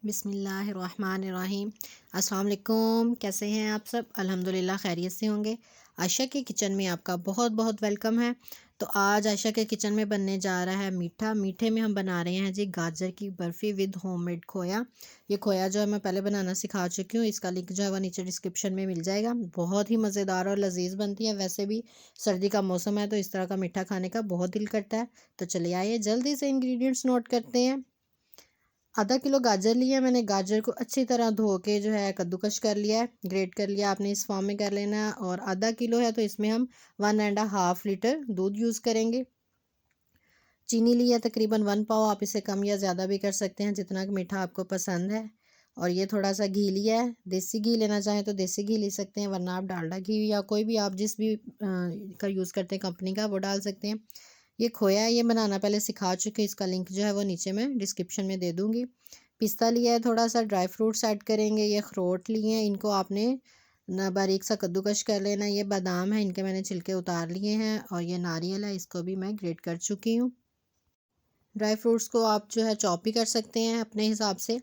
बिस्मिल्लाहिर्रहमानिर्रहीम। अस्सलाम वालेकुम। कैसे हैं आप सब? अल्हम्दुलिल्लाह खैरियत से होंगे। आयशा के किचन में आपका बहुत बहुत वेलकम है। तो आज आयशा के किचन में बनने जा रहा है मीठा। मीठे में हम बना रहे हैं जी गाजर की बर्फ़ी विद होममेड खोया। ये खोया जो है मैं पहले बनाना सिखा चुकी हूँ। इसका लिंक जो है वो नीचे डिस्क्रिप्शन में मिल जाएगा। बहुत ही मज़ेदार और लजीज बनती है। वैसे भी सर्दी का मौसम है तो इस तरह का मीठा खाने का बहुत दिल करता है। तो चलिए आइए जल्दी से इंग्रेडिएंट्स नोट करते हैं। आधा किलो गाजर लिया मैंने। गाजर को अच्छी तरह धो के जो है कद्दूकश कर लिया है, ग्रेट कर लिया। आपने इस फॉर्म में कर लेना है। और आधा किलो है तो इसमें हम 1.5 लीटर दूध यूज़ करेंगे। चीनी लिया तकरीबन 1 पाव। आप इसे कम या ज़्यादा भी कर सकते हैं जितना मीठा आपको पसंद है। और ये थोड़ा सा घी लिया है। देसी घी लेना चाहें तो देसी घी ले सकते हैं, वरना आप डालडा घी या कोई भी आप जिस भी का यूज़ करते हैं कंपनी का वो डाल सकते हैं। ये खोया है, ये बनाना पहले सिखा चुके हैं। इसका लिंक जो है वो नीचे मैं डिस्क्रिप्शन में दे दूँगी। पिस्ता लिया है, थोड़ा सा ड्राई फ्रूट्स ऐड करेंगे। ये अखरोट लिए हैं, इनको आपने ना बारीक सा कद्दूकश कर लेना। ये बादाम है, इनके मैंने छिलके उतार लिए हैं। और ये नारियल है, इसको भी मैं ग्रेट कर चुकी हूँ। ड्राई फ्रूट्स को आप जो है चॉप भी कर सकते हैं अपने हिसाब से।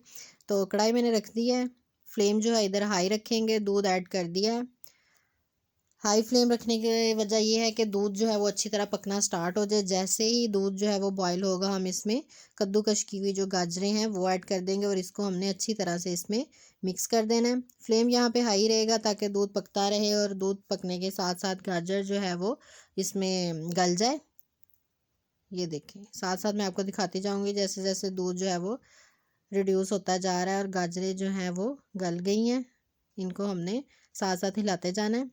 तो कढ़ाई मैंने रख दी है। फ्लेम जो है इधर हाई रखेंगे। दूध ऐड कर दिया है। हाई फ्लेम रखने की वजह ये है कि दूध जो है वो अच्छी तरह पकना स्टार्ट हो जाए। जैसे ही दूध जो है वो बॉईल होगा, हम इसमें कद्दूकश की हुई जो गाजरें हैं वो ऐड कर देंगे और इसको हमने अच्छी तरह से इसमें मिक्स कर देना है। फ्लेम यहाँ पे हाई रहेगा ताकि दूध पकता रहे और दूध पकने के साथ साथ गाजर जो है वो इसमें गल जाए। ये देखें, साथ साथ मैं आपको दिखाती जाऊंगी जैसे जैसे दूध जो है वो रिड्यूस होता जा रहा है और गाजरें जो हैं वो गल गई हैं। इनको हमने साथ साथ हिलाते जाना है।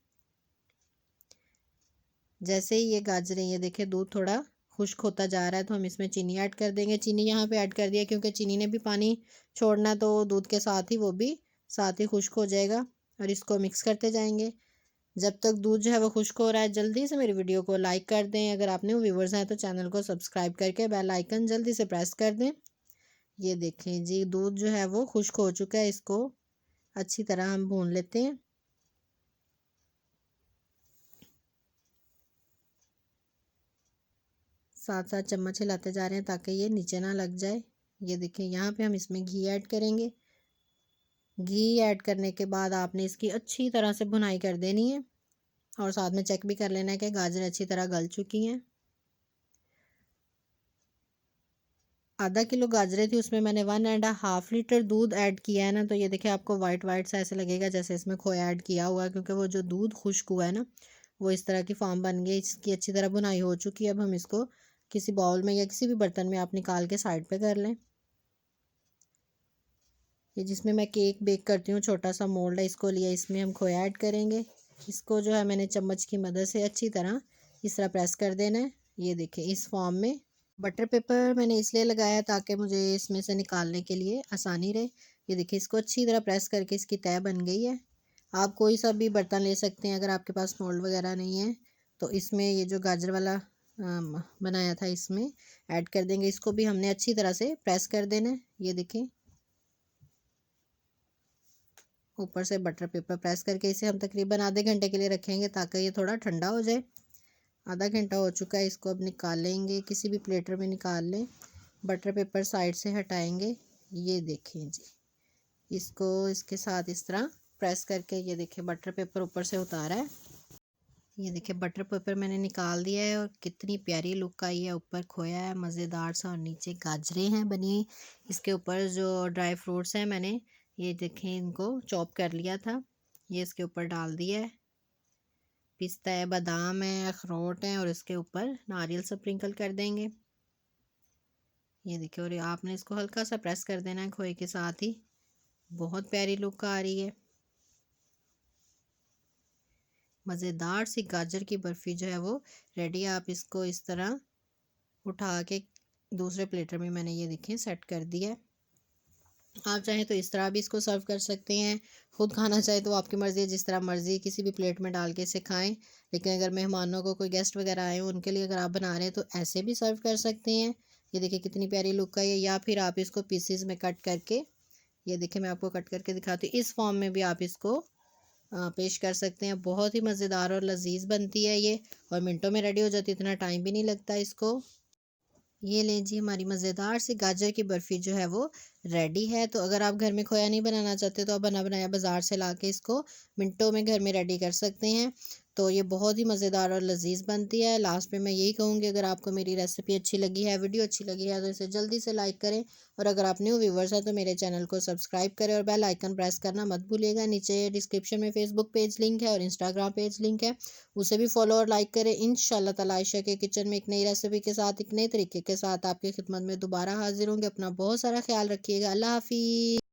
जैसे ही ये गाजरें, ये देखें दूध थोड़ा खुश्क होता जा रहा है तो हम इसमें चीनी ऐड कर देंगे। चीनी यहाँ पे ऐड कर दिया क्योंकि चीनी ने भी पानी छोड़ना, तो दूध के साथ ही वो भी साथ ही खुश्क हो जाएगा। और इसको मिक्स करते जाएंगे जब तक दूध जो है वो खुश्क हो रहा है। जल्दी से मेरी वीडियो को लाइक कर दें। अगर आप न्यू व्यूवर्स हैं तो चैनल को सब्सक्राइब करके बेल आइकन जल्दी से प्रेस कर दें। ये देखें जी, दूध जो है वो खुश्क हो चुका है। इसको अच्छी तरह हम भून लेते हैं। साथ साथ चम्मच हिलाते जा रहे हैं ताकि ये नीचे ना लग जाए। ये देखें, यहाँ पे हम इसमें घी ऐड करेंगे। घी ऐड करने के बाद आपने इसकी अच्छी तरह से भुनाई कर देनी है और साथ में चेक भी कर लेना है कि गाजर अच्छी तरह गल चुकी हैं। आधा किलो गाजरें थी, उसमें मैंने 1.5 लीटर दूध ऐड किया है ना। तो ये देखिए आपको वाइट वाइट सा ऐसे लगेगा जैसे इसमें खोया ऐड किया हुआ है, क्योंकि वो जो दूध खुश्क हुआ है ना वो इस तरह की फॉर्म बन गई। इसकी अच्छी तरह भुनाई हो चुकी है। अब हम इसको किसी बाउल में या किसी भी बर्तन में आप निकाल के साइड पे कर लें। ये जिसमें मैं केक बेक करती हूँ छोटा सा मोल्ड है, इसको लिया। इसमें हम खोया ऐड करेंगे। इसको जो है मैंने चम्मच की मदद से अच्छी तरह इस तरह प्रेस कर देना है। ये देखें इस फॉर्म में। बटर पेपर मैंने इसलिए लगाया ताकि मुझे इसमें से निकालने के लिए आसानी रहे। ये देखिए, इसको अच्छी तरह प्रेस करके इसकी तह बन गई है। आप कोई सा भी बर्तन ले सकते हैं अगर आपके पास मोल्ड वगैरह नहीं है तो इसमें ये जो गाजर वाला बनाया था इसमें ऐड कर देंगे। इसको भी हमने अच्छी तरह से प्रेस कर देना है। ये देखें, ऊपर से बटर पेपर प्रेस करके इसे हम तकरीबन आधे घंटे के लिए रखेंगे ताकि ये थोड़ा ठंडा हो जाए। आधा घंटा हो चुका है। इसको अब निकालेंगे, किसी भी प्लेटर में निकाल लें। बटर पेपर साइड से हटाएंगे। ये देखें जी, इसको इसके साथ इस तरह प्रेस करके ये देखें बटर पेपर ऊपर से उतारा है। ये देखिए बटर पेपर मैंने निकाल दिया है और कितनी प्यारी लुक आई है। ऊपर खोया है मज़ेदार सा और नीचे गाजरें हैं बनी हुई। इसके ऊपर जो ड्राई फ्रूट्स हैं मैंने ये देखें इनको चॉप कर लिया था, ये इसके ऊपर डाल दिया है। पिस्ता है, बादाम है, अखरोट है और इसके ऊपर नारियल स्प्रिंकल कर देंगे। ये देखिए, और आपने इसको हल्का सा प्रेस कर देना है खोए के साथ ही। बहुत प्यारी लुक आ रही है। मज़ेदार सी गाजर की बर्फ़ी जो है वो रेडी है। आप इसको इस तरह उठा के दूसरे प्लेटर में मैंने ये देखें सेट कर दिया है। आप चाहें तो इस तरह भी इसको सर्व कर सकते हैं। खुद खाना चाहे तो आपकी मर्ज़ी है, जिस तरह मर्ज़ी किसी भी प्लेट में डाल के इसे खाएं। लेकिन अगर मेहमानों को, कोई गेस्ट वगैरह आए हो उनके लिए अगर आप बना रहे हैं तो ऐसे भी सर्व कर सकते हैं। ये देखिए कितनी प्यारी लुक का है। या फिर आप इसको पीसेस में कट करके, ये देखिए मैं आपको कट करके दिखाती हूँ, इस फॉर्म में भी आप इसको पेश कर सकते हैं। बहुत ही मज़ेदार और लजीज बनती है ये, और मिनटों में रेडी हो जाती है, इतना टाइम भी नहीं लगता इसको। ये लें जी, हमारी मज़ेदार सी गाजर की बर्फ़ी जो है वो रेडी है। तो अगर आप घर में खोया नहीं बनाना चाहते तो आप बना बनाया बाज़ार से ला के इसको मिनटों में घर में रेडी कर सकते हैं। तो ये बहुत ही मज़ेदार और लज़ीज़ बनती है। लास्ट में मैं यही कहूँगी, अगर आपको मेरी रेसिपी अच्छी लगी है, वीडियो अच्छी लगी है, तो इसे जल्दी से लाइक करें। और अगर आप न्यू व्यूवर्स हैं तो मेरे चैनल को सब्सक्राइब करें और बेल आइकन प्रेस करना मत भूलिएगा। नीचे डिस्क्रिप्शन में फेसबुक पेज लिंक है और इंस्टाग्राम पेज लिंक है, उसे भी फॉलो और लाइक करें। इंशाल्लाह ताला आयशा के किचन में एक नई रेसिपी के साथ, एक नए तरीके के साथ आपकी खिदमत में दोबारा हाजिर होंगे। अपना बहुत सारा ख्याल रखिएगा। अल्लाह हाफिज़।